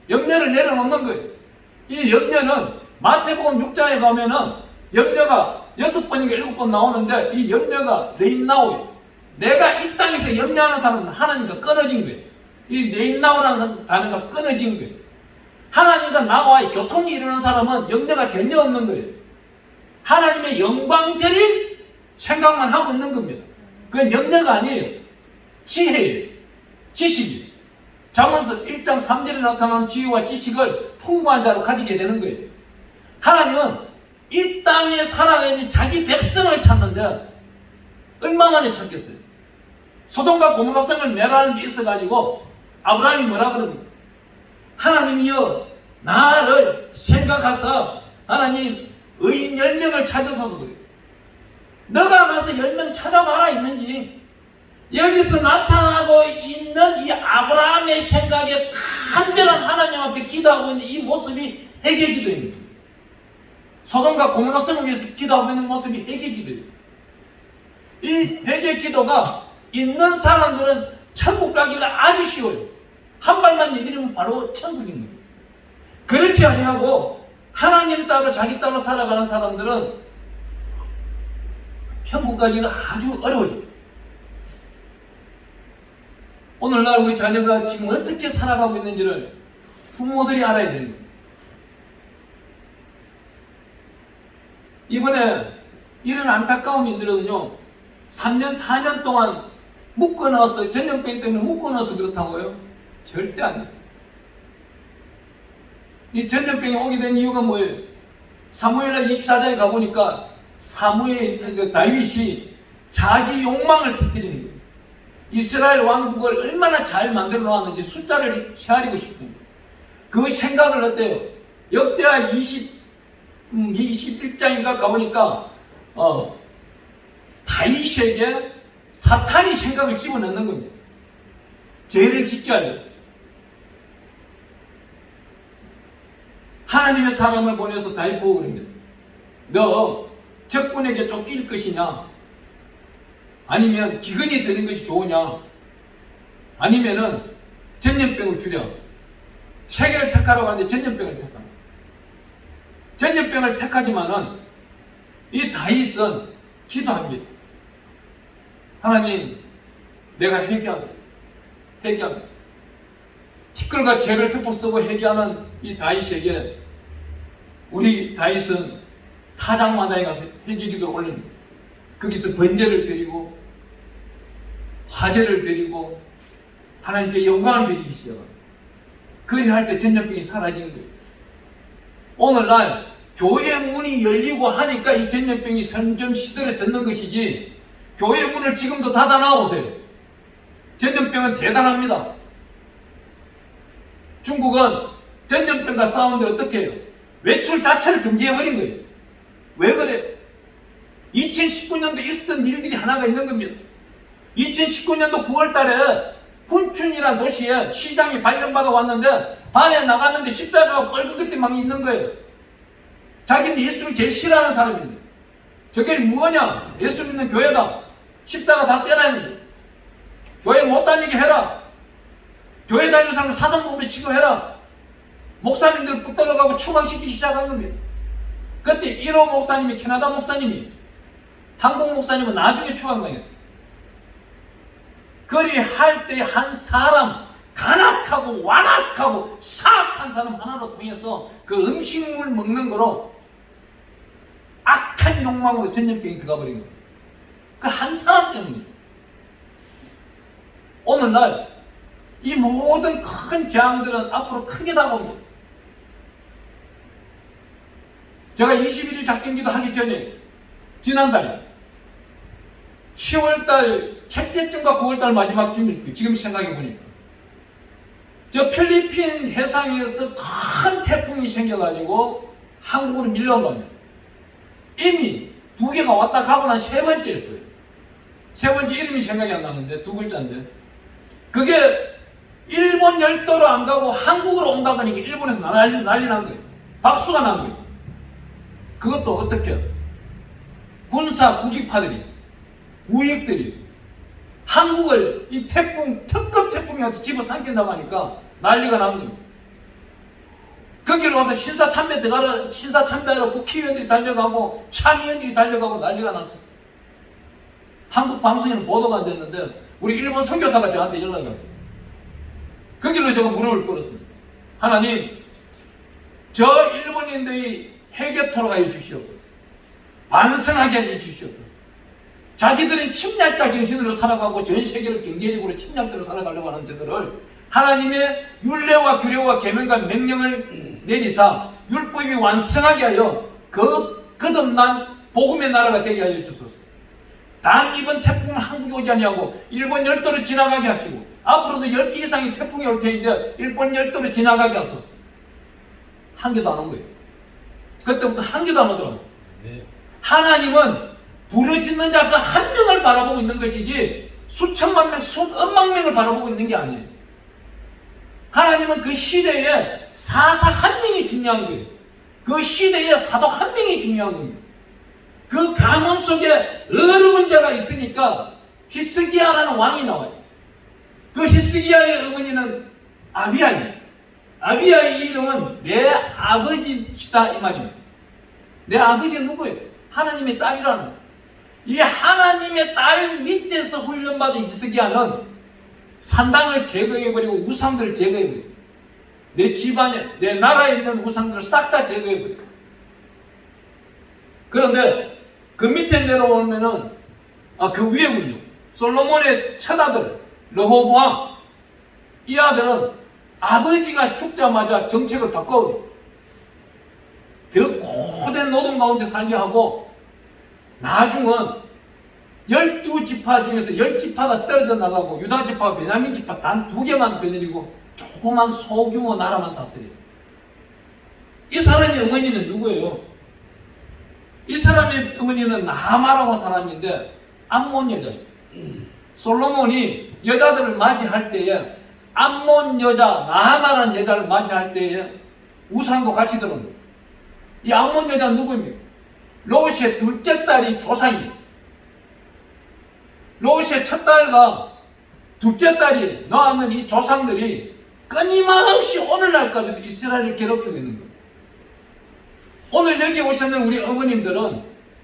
염려를 내려놓는 거예요. 이 염려는 마태복음 6장에 가면은 염려가 6번인가 7번 나오는데 이 염려가 레임나오예요. 내가 이 땅에서 염려하는 사람은 하나님과 끊어진 거예요. 이 레임나오라는 단어가 끊어진 거예요. 하나님과 나와의 교통이 이루는 사람은 염려가 전혀 없는 거예요. 하나님의 영광 드릴 생각만 하고 있는 겁니다. 그건 염려가 아니에요. 지혜예요. 지식이에요. 잠언서 1장 3절에 나타나는 지혜와 지식을 풍부한 자로 가지게 되는 거예요. 하나님은 이 땅에 살아가 있는 자기 백성을 찾는데 얼마 만에 찾겠어요? 소돔과 고모라 성을 멸하는 게 있어가지고 아브라함이 뭐라 그럽니까? 하나님이여 나를 생각하사 하나님 의인 10명을 찾으소서 그래요. 너가 가서 10명 찾아봐라 있는지 여기서 나타나고 있는 이 아브라함의 생각에 간절한 하나님 앞에 기도하고 있는 이 모습이 회개 기도입니다. 소돔과 고모라 성을 위해서 기도하고 있는 모습이 회개 기도예요. 이 회개 기도가 있는 사람들은 천국 가기가 아주 쉬워요. 한 발만 내디디면 바로 천국입니다. 그렇지 아니하고 하나님 따라 자기 따라 살아가는 사람들은 천국 가기가 아주 어려워요. 오늘날 우리 자녀가 지금 어떻게 살아가고 있는지를 부모들이 알아야 됩니다. 이번에 이런 안타까운 일들은요, 3년, 4년 동안 묶어넣었어요. 전염병 때문에 묶어넣어서 그렇다고요? 절대 아니에요. 이 전염병이 오게 된 이유가 뭐예요? 사무엘하 24장에 가보니까 다윗이 자기 욕망을 퍼뜨리는 거예요. 이스라엘 왕국을 얼마나 잘 만들어 놨는지 숫자를 헤아리고 싶은 거예요. 그 생각을 어때요? 역대하 21장인가 가보니까 다윗에게 사탄이 생각을 집어넣는 겁니다. 죄를 짓게 하려고. 하나님의 사람을 보내서 다윗 보고 그럽니다. 너 적군에게 쫓길 것이냐? 아니면 기근이 되는 것이 좋으냐? 아니면은 전염병을 주려. 세계를 택하라고 하는데 전염병을 택합니다. 전염병을 택하지만은 이 다윗은 기도합니다. 하나님, 내가 회개합니다. 티끌과 죄를 덮어쓰고 회개하는 이 다윗에게 우리 다윗은 타작마다에 가서 회개 기도를 올립니다. 거기서 번제를 드리고 화제를 드리고 하나님께 영광을 드리기 시작합니다. 그 일을 할 때 전염병이 사라진 거예요. 오늘날 교회 문이 열리고 하니까 이 전염병이 점점 시들어졌는 것이지, 교회 문을 지금도 닫아놔 보세요. 전염병은 대단합니다. 중국은 전염병과 싸우는데 어떻게 해요? 외출 자체를 금지해버린 거예요. 왜 그래요? 2019년도에 있었던 일들이 하나가 있는 겁니다. 2019년도 9월달에 훈춘이라는 도시에 시장이 발령받아 왔는데 반에 나갔는데 십자가가 뻘겋게 막 있는 거예요. 자기는 예수를 제일 싫어하는 사람입니다. 저게 뭐냐? 예수 믿는 교회다. 십자가 다 떼라는 거예요. 교회 못 다니게 해라. 교회 다니는 사람을 사선범으로 취급해라. 목사님들 붙들어가고 추방시키기 시작한 겁니다. 그때 1호 목사님이, 캐나다 목사님이, 한국 목사님은 나중에 추방당했어요. 그리할 때 한 사람, 간악하고 완악하고 사악한 사람 하나로 통해서 그 음식물 먹는 거로 악한 욕망으로 전염병이 들어가 버린 거예요. 그 한 사람 때문에. 오늘날 이 모든 큰 재앙들은 앞으로 크게 다가옵니다. 제가 21일 작경기도 하기 전에 지난달 10월달 첫째 주인가 9월달 마지막 주일, 지금 생각해보니까 저 필리핀 해상에서 큰 태풍이 생겨가지고 한국으로 밀려온 겁니다. 이미 2개가 왔다 가고 난 3번째일 거예요. 3번째 이름이 생각이 안 나는데 2글자인데 그게 일본 열도로 안 가고 한국으로 온다 보니까 일본에서 난리 난 거예요. 박수가 난 거예요. 그것도 어떻게 군사 국익파들이, 우익들이 한국을 이 태풍, 특급 태풍이 와서 집어삼킨다고 하니까 난리가 난 겁니다. 거기를 와서 신사참배 들어가라, 신사참배하러 국회의원들이 달려가고 참의원들이 달려가고 난리가 났었어. 한국 방송에는 보도가 안 됐는데 우리 일본 선교사가 저한테 연락이 왔어요. 거기로 제가 무릎을 꿇었어요. 하나님, 저 일본인들이 회개토록 하여 주시옵소서. 반성하게 하여 주시옵소서. 자기들은 침략자 정신으로 살아가고 전 세계를 경제적으로 침략자로 살아가려고 하는 저들을 하나님의 율례와 규례와 계명과 명령을 내리사 율법이 완성하게 하여 거듭난 복음의 나라가 되게 하여 주소서. 단 이번 태풍은 한국에 오지 아니하고 일본 열도로 지나가게 하시고 앞으로도 10개 이상의 태풍이 올 테니까 일본 열도로 지나가게 하소서. 한 개도 안 온 거예요. 그때부터 한 개도 안 오더라고요. 하나님은 부르짖는 자 그 한 명을 바라보고 있는 것이지 수천만 명, 수억만 명을 바라보고 있는 게 아니에요. 하나님은 그 시대에 사사 한 명이 중요한 거예요. 그 시대에 사도 한 명이 중요한 겁니다. 그 가문 속에 어려운 자가 있으니까 히스기야라는 왕이 나와요. 그 히스기야의 어머니는 아비야입니다. 아비야의 이름은 내 아버지시다 이 말입니다. 내 아버지는 누구예요? 하나님의 딸이라는 거예요. 이 하나님의 딸 밑에서 훈련받은 히스기야는 산당을 제거해버리고 우상들을 제거해버리고 내 집안에 내 나라에 있는 우상들을 싹 다 제거해버리고 그런데 그 밑에 내려오면은 그 위에군요. 솔로몬의 첫 아들 르호보암 이 아들은 아버지가 죽자마자 정책을 바꿔버려요. 더 고된 노동 가운데 살게 하고 나중은 12지파 중에서 10지파가 떨어져 나가고 유다 지파와 베냐민 지파 단 2개만 거느리고 조그만 소규모 나라만 다스려요. 이 사람의 어머니는 누구예요? 이 사람의 어머니는 나아마라고 사람인데 암몬 여자예요. 솔로몬이 여자들을 맞이할 때에 암몬 여자 나아마라는 여자를 맞이할 때에 우상도 같이 들어옵니다. 이 암몬 여자는 누구입니까? 롯의 둘째 딸이 조상입니다. 롯의 첫 딸과 둘째 딸이 낳는 이 조상들이 끊임없이 오늘날까지도 이스라엘을 괴롭히고 있는 거예요. 오늘 여기 오셨는 우리 어머님들은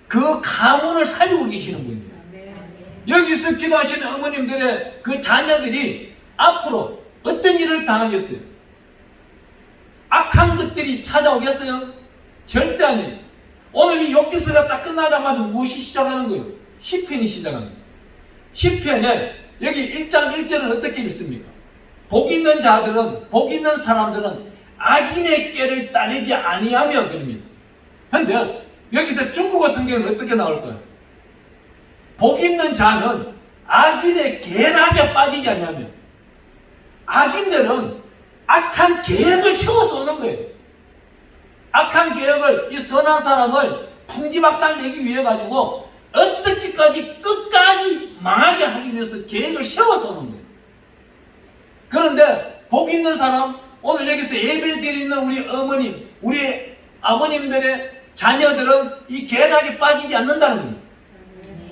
그 가문을 살리고 계시는 분입니다. 여기서 기도하시는 어머님들의 그 자녀들이 앞으로 어떤 일을 당하겠어요? 악한 것들이 찾아오겠어요? 절대 아니에요. 오늘 이 욥기서가 딱 끝나자마자 무엇이 시작하는 거예요? 시편이 시작합니다. 시편에 여기 1장 1절은 어떻게 읽습니까? 복 있는 자들은, 복 있는 사람들은 악인의 꾀를 따르지 아니하며 그럽니다. 그런데 여기서 중국어 성경은 어떻게 나올까요? 복 있는 자는 악인의 계략에 빠지지 않냐며. 악인들은 악한 계획을 세워서 오는 거예요. 악한 계획을, 이 선한 사람을 풍지박살 내기 위해 가지고 어떻게까지 끝까지 망하게 하기 위해서 계획을 세워서 오는 거예요. 그런데 복 있는 사람, 오늘 여기서 예배 드리는 우리 어머님, 우리 아버님들의 자녀들은 이 계략에 빠지지 않는다는 겁니다.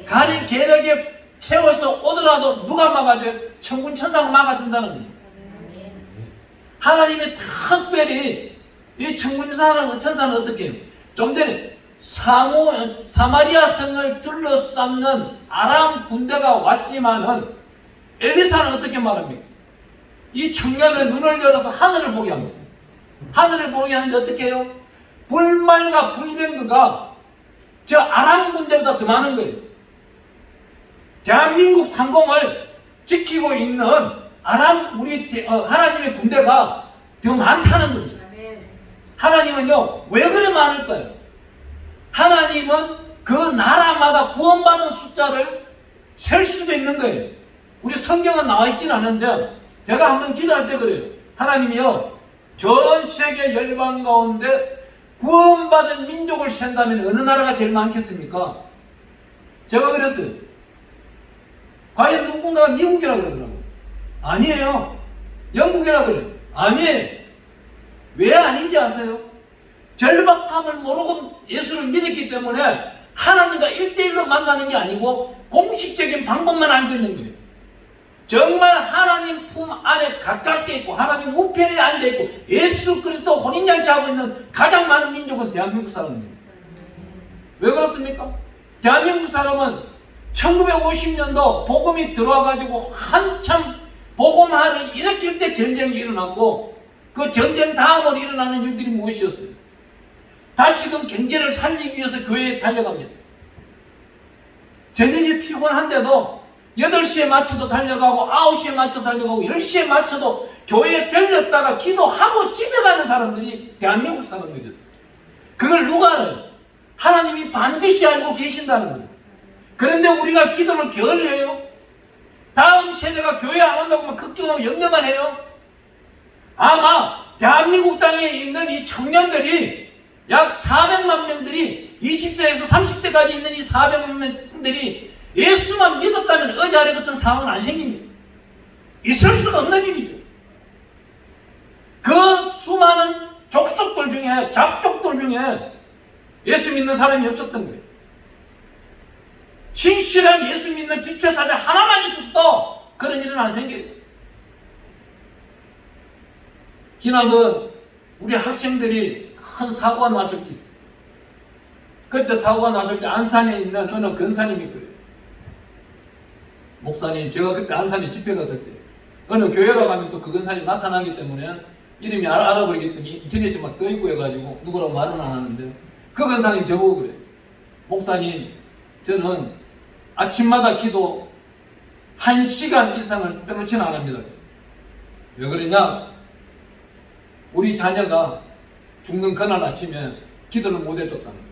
가령 계략에 세워서 오더라도 누가 막아줘요? 천군 천사가 막아준다는 겁니다. 하나님이 특별히 이 천군 천사는 어떻게 해요? 좀 전에 사마리아 성을 둘러싸는 아람 군대가 왔지만은 엘리사는 어떻게 말합니까? 이 청년의 눈을 열어서 하늘을 보게 합니다. 하늘을 보게 하는데 어떻게 해요? 불말과 불병거가 저 아람 군대보다 더 많은 거예요. 대한민국 상공을 지키고 있는 아람 하나님의 군대가 더 많다는 겁니다. 하나님은요 왜 그래 많을까요? 하나님은 그 나라마다 구원받은 숫자를 셀 수도 있는 거예요. 우리 성경은 나와 있지는 않은데 제가 한번 기도할 때 그래요. 하나님이요 전 세계 열방 가운데 구원받은 민족을 센다면 어느 나라가 제일 많겠습니까? 제가 그랬어요. 과연 누군가가 미국이라고 그러더라고요. 아니에요. 영국이라고 그래요. 아니에요. 왜 아닌지 아세요? 절박함을 모르고 예수를 믿었기 때문에 하나님과 1대1로 만나는 게 아니고 공식적인 방법만 알고 있는 거예요. 정말 하나님 품 안에 가깝게 있고 하나님 우편에 앉아있고 예수 그리스도 혼인잔치하고 있는 가장 많은 민족은 대한민국 사람입니다. 왜 그렇습니까? 대한민국 사람은 1950년도 복음이 들어와가지고 한참 복음화를 일으킬 때 전쟁이 일어났고 그 전쟁 다음으로 일어나는 일들이 무엇이었어요? 다시금 경제를 살리기 위해서 교회에 달려갑니다. 저녁이 피곤한데도 8시에 맞춰도 달려가고 9시에 맞춰 달려가고 10시에 맞춰도 교회에 들렸다가 기도하고 집에 가는 사람들이 대한민국 사람들이었어요. 그걸 누가 알아요? 하나님이 반드시 알고 계신다는 거예요. 그런데 우리가 기도를 게을러해요. 다음 세대가 교회 안 온다고 막 걱정하고 염려만 해요. 아마 대한민국 땅에 있는 이 청년들이 약 400만 명들이 20세에서 30대까지 있는 이 400만 명들이 예수만 믿었다면 어제아래 같은 상황은 안 생깁니다. 있을 수가 없는 일이죠. 그 수많은 족속들 중에 잡족들 중에 예수 믿는 사람이 없었던 거예요. 진실한 예수 믿는 빛의 사자 하나만 있었어도 그런 일은 안 생겨요. 지난번 우리 학생들이 큰 사고가 났을 때 있어요. 그때 사고가 났을 때 안산에 있는 어느 근사님이 그래요. 목사님, 제가 그때 안산에 집회 갔을 때 어느 교회로 가면 또 그 근사님이 나타나기 때문에 이름이 알아버리겠더니 인터넷에 막 떠있고 해가지고 누구라고 말은 안 하는데 그 근사님 저보고 그래요. 목사님, 저는 아침마다 기도 1시간 이상을 빼놓지는 안 합니다. 왜 그러냐? 우리 자녀가 죽는 그날 아침에 기도를 못 해줬다는 거예요.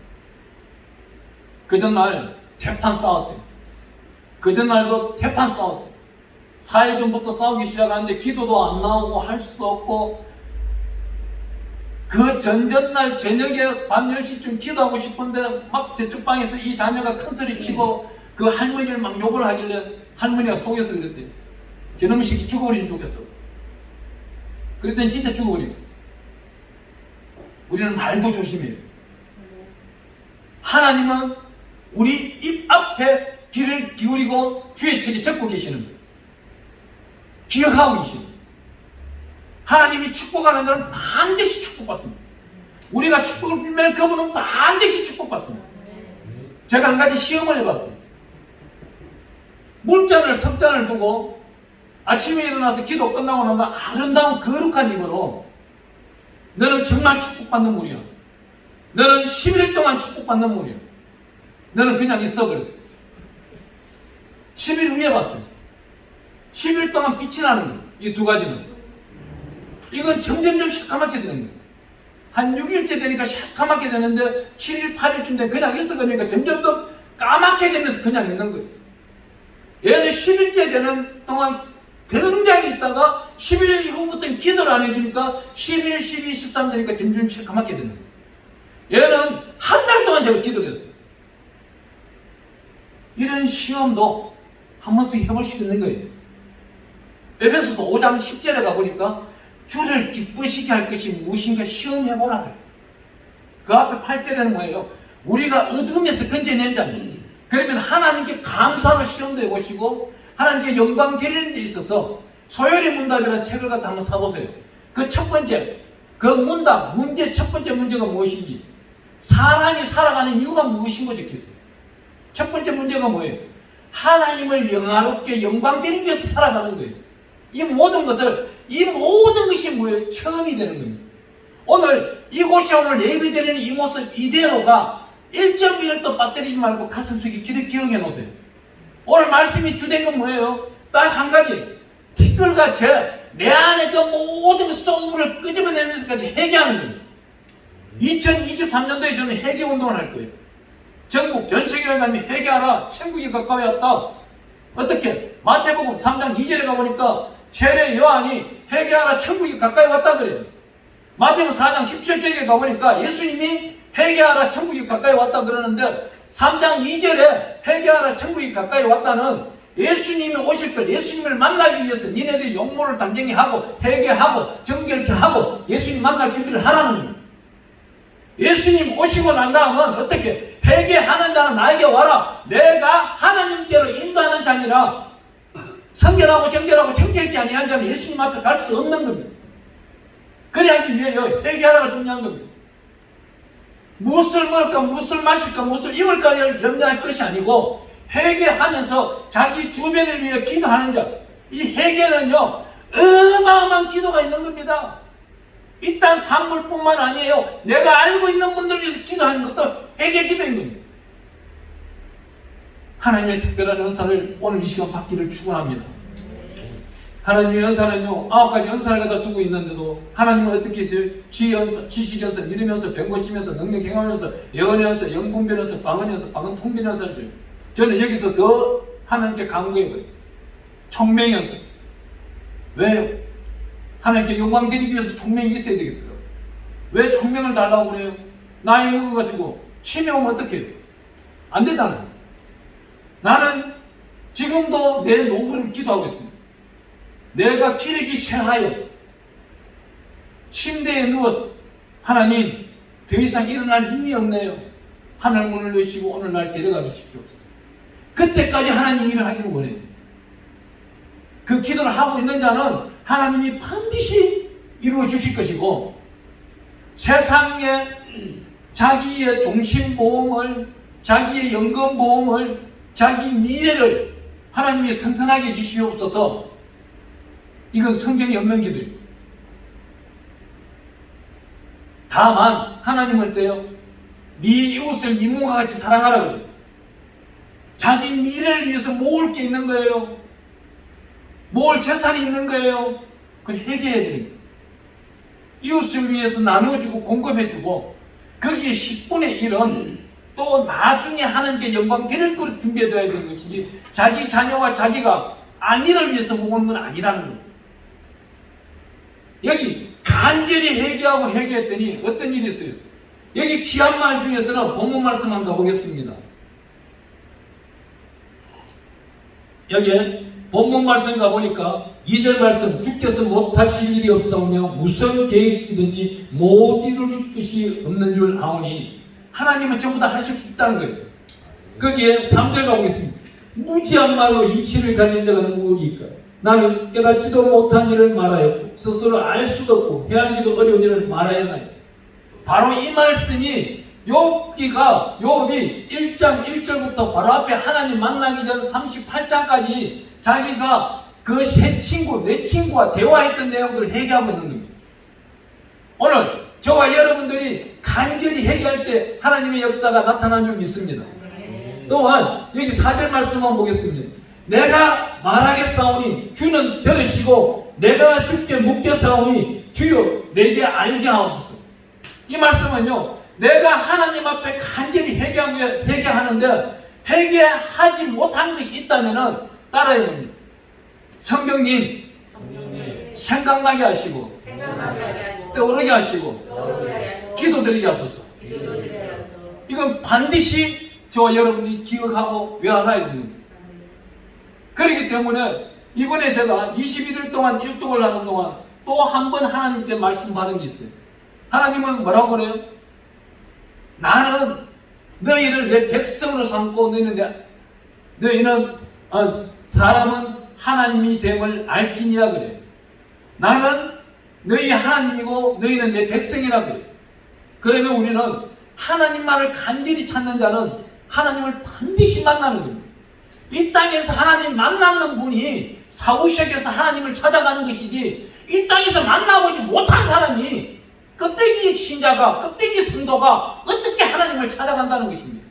그 전날 대판 싸웠대요. 그 전날도 대판 싸웠대요. 4일 전부터 싸우기 시작하는데 기도도 안 나오고 할 수도 없고 그 전전날 저녁에 밤 10시쯤 기도하고 싶은데 막 저쪽 방에서 이 자녀가 큰 소리 치고 그 할머니를 막 욕을 하길래 할머니가 속여서 그랬대요. 저놈의 새끼 죽어버리면 좋겠다고. 그랬더니 진짜 죽어버리고. 우리는 말도 조심해요. 하나님은 우리 입 앞에 귀를 기울이고 주의 책에 적고 계시는 거예요. 기억하고 계시는 거예요. 하나님이 축복하는 자는 반드시 축복받습니다. 우리가 축복을 빌면 그분은 반드시 축복받습니다. 제가 한 가지 시험을 해봤어요. 물잔을 석잔을 두고 아침에 일어나서 기도 끝나고 나면 아름다운 거룩한 입으로 너는 정말 축복받는 물이야. 너는 10일 동안 축복받는 물이야. 너는 그냥 있어버렸어. 10일 후에 봤어요. 10일 동안 빛이 나는 거예요. 이 두 가지는. 이건 점점점 시커멓게 되는 거예요. 한 6일째 되니까 시커멓게 되는데 7일, 8일쯤 되면 그냥 있어 그러니까 점점 더 까맣게 되면서 그냥 있는 거예요. 얘는 10일째 되는 동안 굉장히 있다가 10일 후부터는 기도를 안 해주니까 11, 12, 13 되니까 점점 시커멓게 되는 거예요. 얘는 한 달 동안 제가 기도를 했어요. 이런 시험도 한 번씩 해볼 수 있는 거예요. 에베소서 5장 10절에 가보니까 주를 기쁘시게 할 것이 무엇인가 시험해보라 그래요. 그 앞에 8절에는 뭐예요? 우리가 어둠에서 건져낸 자입니다. 그러면 하나님께 감사로 시험도 해보시고 하나님께 영광 드리는 데 있어서 소열의 문답이라는 책을 갖다 한번 사보세요. 그 첫 번째, 그 문답, 문제 첫 번째 문제가 무엇인지 사람이 살아가는 이유가 무엇인 거 적혀있어요. 첫 번째 문제가 뭐예요? 하나님을 영화롭게 영광 드리기 위해서 살아가는 거예요. 이 모든 것이 뭐예요? 처음이 되는 겁니다. 오늘 이곳이 오늘 예배드리는 이 모습 이대로가 1.1도 빠뜨리지 말고 가슴 속에 기억해 놓으세요. 오늘 말씀이 주된 건 뭐예요? 딱 한 가지. 티끌같이 내 안에 그 모든 썩물을 끄집어내면서까지 회개하는 거예요. 2023년도에 저는 회개 운동을 할 거예요. 전국 전 세계를 가면 회개하라. 천국이 가까이 왔다. 어떻게? 마태복음 3장 2절에 가보니까 세례 요한이 회개하라 천국이 가까이 왔다 그래요. 마태복음 4장 17절에 가보니까 예수님이 회개하라 천국이 가까이 왔다 그러는데 3장 2절에 회개하라 천국이 가까이 왔다는 예수님이 오실 걸 예수님을 만나기 위해서 니네들이 용모를 단정히 하고 회개하고 정결케 하고 예수님 만날 준비를 하라는 거예요. 예수님 오시고 난 다음은 어떻게? 회개하는 자는 나에게 와라. 내가 하나님께로 인도하는 자니라. 성결하고 정결하고 정결케 아니한 자는 예수님 앞에 갈 수 없는 겁니다. 그래야 하기 위해 회개하라가 중요한 겁니다. 무엇을 먹을까, 무엇을 마실까, 무엇을 입을까를 염려할 것이 아니고 회개하면서 자기 주변을 위해 기도하는 자, 이 회개는요 어마어마한 기도가 있는 겁니다. 일단 산물뿐만 아니에요. 내가 알고 있는 분들을 위해서 기도하는 것도 회개 기도인 겁니다. 하나님의 특별한 은사를 오늘 이 시간 받기를 축원합니다. 하나님의 은사는요 9가지 은사를 갖다 두고 있는데도 하나님은 어떻게 했어요? 지연사, 지식연사, 믿으면서, 병고치면서, 능력 행하면서, 예언연사, 영분별연사, 방언연사, 방언 통변연사를 줘요. 저는 여기서 더 하나님께 간구해요. 총명연사. 왜요? 하나님께 영광 드리기 위해서 총명이 있어야 되겠더라고요. 왜 총명을 달라고 그래요? 나이 먹어가지고 치매 오면 어떡해요? 안 되잖아요. 나는 지금도 내 노후를 기도하고 있습니다. 내가 기력이 쇠하여 침대에 누워서 하나님 더 이상 일어날 힘이 없네요. 하늘 문을 여시고 오늘날 데려가 주십시오. 그때까지 하나님 일을 하기를 원해요. 그 기도를 하고 있는 자는 하나님이 반드시 이루어 주실 것이고 세상에 자기의 종신보험을, 자기의 연금보험을, 자기 미래를 하나님이 튼튼하게 주시옵소서. 이건 성경이 없는 기도예요. 다만 하나님은 어때요? 네 이웃을 네 몸과 같이 사랑하라고 그래요. 자기 미래를 위해서 모을 게 있는 거예요. 모을 재산이 있는 거예요. 그걸 회개해야 됩니다. 이웃을 위해서 나눠주고 공급해주고 거기에 10분의 1은 또 나중에 하나님께 영광 드릴 걸 준비해둬야 되는 것이지 자기 자녀와 자기가 안위를 위해서 모으는 건 아니라는 거예요. 여기 간절히 회개하고 회개했더니 어떤 일이 있어요? 여기 귀한 말 중에서는 본문 말씀 한번 가보겠습니다. 여기에 본문 말씀 가보니까 2절 말씀, 주께서 못하실 일이 없사오며 무슨 계획이든지 못 이룰 것이 없는 줄 아오니 하나님은 전부 다 하실 수 있다는 거예요. 거기에 3절 가보겠습니다. 무지한 말로 이치를 가진 자가 누구니까? 나는 깨닫지도 못한 일을 말하였고 스스로 알 수도 없고 헤아리기도 어려운 일을 말하였나요? 바로 이 말씀이 욥이 1장 1절부터 바로 앞에 하나님 만나기 전 38장까지 자기가 그 새 친구, 내 친구와 대화했던 내용들을 회개하고 있는 겁니다. 오늘 저와 여러분들이 간절히 회개할 때 하나님의 역사가 나타난 줄 믿습니다. 또한 여기 4절 말씀만 보겠습니다. 내가 말하겠사오니 주는 들으시고 내가 주께 묻겠사오니 주여 내게 알게 하옵소서. 이 말씀은요 내가 하나님 앞에 간절히 회개하는데 회개하지 못한 것이 있다면 따라해 봅니다. 성경님 생각나게 하시고 떠오르게 하시고 기도드리게 하소서. 이건 반드시 저와 여러분이 기억하고 외워놔야 됩니다. 그렇기 때문에 이번에 제가 21일 동안 일독을 하는 동안 또 한 번 하나님께 말씀 받은 게 있어요. 하나님은 뭐라고 그래요? 나는 너희를 내 백성으로 삼고 너희는 사람은 하나님이 됨을 알지니라 그래요. 나는 너희 하나님이고 너희는 내 백성이라 그래요. 그러면 우리는 하나님만을 간절히 찾는 자는 하나님을 반드시 만나는 겁니다. 이 땅에서 하나님 만나는 분이 사후시역에서 하나님을 찾아가는 것이지 이 땅에서 만나보지 못한 사람이 껍데기 신자가 껍데기 성도가 어떻게 하나님을 찾아간다는 것입니다.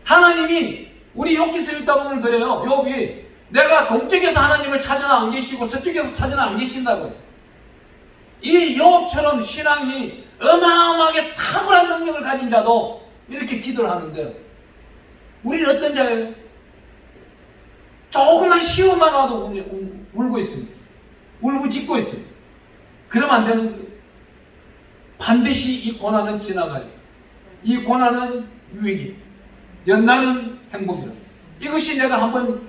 하나님이 우리 욥기서 읽다 보면 그래요. 욥이 내가 동쪽에서 하나님을 찾으나 안 계시고 서쪽에서 찾으나 안 계신다고요. 이 욥처럼 신앙이 어마어마하게 탁월한 능력을 가진 자도 이렇게 기도를 하는데 우리는 어떤 자예요? 조그만 시험만 와도 울고 있습니다. 울부짖고 있습니다. 그러면 안 되는 거예요. 반드시 이 고난은 지나가요. 이 고난은 유익이, 연단은 행복이라. 이것이 내가 한번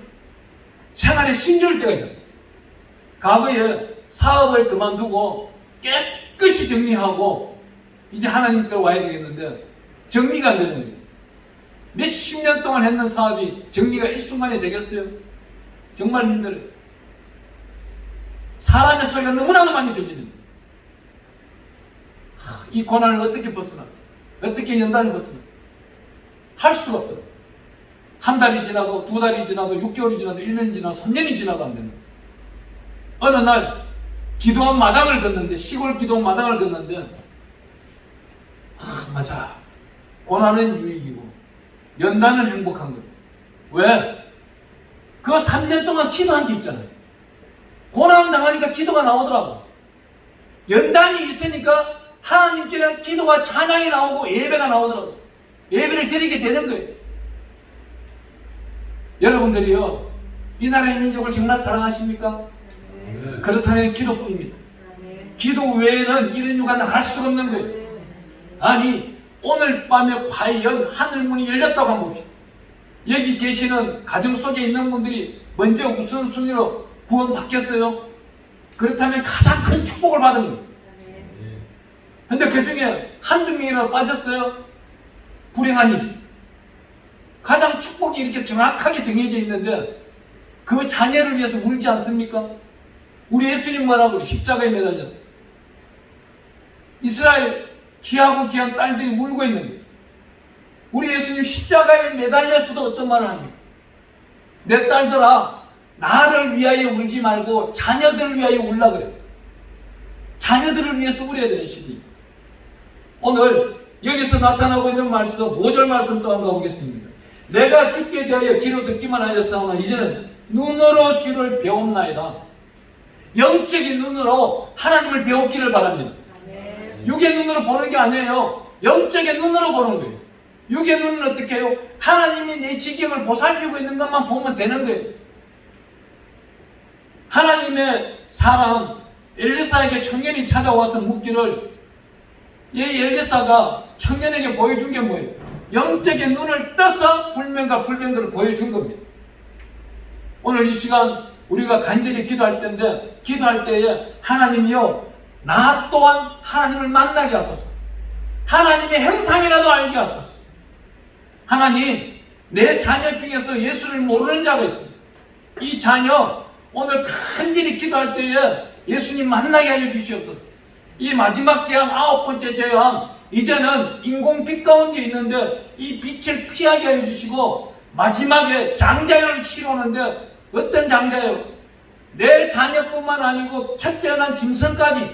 생활에 신조일 때가 있었어요. 과거에 사업을 그만두고 깨끗이 정리하고 이제 하나님께 와야 되겠는데 정리가 안 되는 거예요. 몇십 년 동안 했는 사업이 정리가 일순간에 되겠어요? 정말 힘들어요. 사람의 소리가 너무나도 많이 들리는 이 고난을 어떻게 벗어나? 어떻게 연단을 벗어나? 할 수가 없어요. 한 달이 지나도, 두 달이 지나도, 6개월이 지나도, 1년이 지나도, 3년이 지나도 안 되는 거예요. 어느 날 기도원 마당을 걷는데, 시골 기도원 마당을 걷는데, 맞아. 고난은 유익이고 연단은 행복한 거예요. 왜? 그 3년 동안 기도한 게 있잖아요. 고난 당하니까 기도가 나오더라고. 연단이 있으니까 하나님께 대한 기도와 찬양이 나오고 예배가 나오더라고. 예배를 드리게 되는 거예요. 여러분들이요, 이 나라의 민족을 정말 사랑하십니까? 그렇다면 기도뿐입니다. 기도 외에는 이런 육아는 할 수가 없는 거예요. 아니, 오늘 밤에 과연 하늘문이 열렸다고 한번 봅시다. 여기 계시는 가정 속에 있는 분들이 먼저 우선순위로 구원받겠어요? 그렇다면 가장 큰 축복을 받은 거예요. 근데 그 중에 한두 명이라도 빠졌어요? 불행하니. 가장 축복이 이렇게 정확하게 정해져 있는데 그 자녀를 위해서 울지 않습니까? 우리 예수님 뭐라고 그래요? 십자가에 매달렸어요. 이스라엘 귀하고 귀한 딸들이 울고 있는 거예요. 우리 예수님 십자가에 매달렸어도 어떤 말을 합니까? 내 딸들아, 나를 위하여 울지 말고 자녀들을 위하여 울라 그래요. 자녀들을 위해서 울어야 되는 시기. 오늘 여기서 나타나고 있는 말씀, 5절 말씀 또 한번 보겠습니다. 내가 주께 대하여 귀로 듣기만 하였사오나 이제는 눈으로 주를 배움나이다. 영적인 눈으로 하나님을 배우기를 바랍니다. 육의 눈으로 보는 게 아니에요. 영적인 눈으로 보는 거예요. 육의 눈은 어떻게 해요? 하나님이 내 지경을 보살피고 있는 것만 보면 되는 거예요. 하나님의 사람 엘리사에게 청년이 찾아와서 묻기를, 이 엘리사가 청년에게 보여준 게 뭐예요? 영적인 눈을 떠서 불면과 불변들을 보여준 겁니다. 오늘 이 시간 우리가 간절히 기도할 때인데, 기도할 때에 하나님이요, 나 또한 하나님을 만나게 하소서. 하나님의 형상이라도 알게 하소서. 하나님, 내 자녀 중에서 예수를 모르는 자가 있습니다. 이 자녀 오늘 간절히 기도할 때에 예수님 만나게 하여 주시옵소서. 이 마지막 재앙, 9번째 재앙, 이제는 인공빛 가운데 있는데 이 빛을 피하게 하여 주시고 마지막에 장자연을 치러오는데 어떤 장자연? 내 자녀뿐만 아니고 첫째 난 짐승까지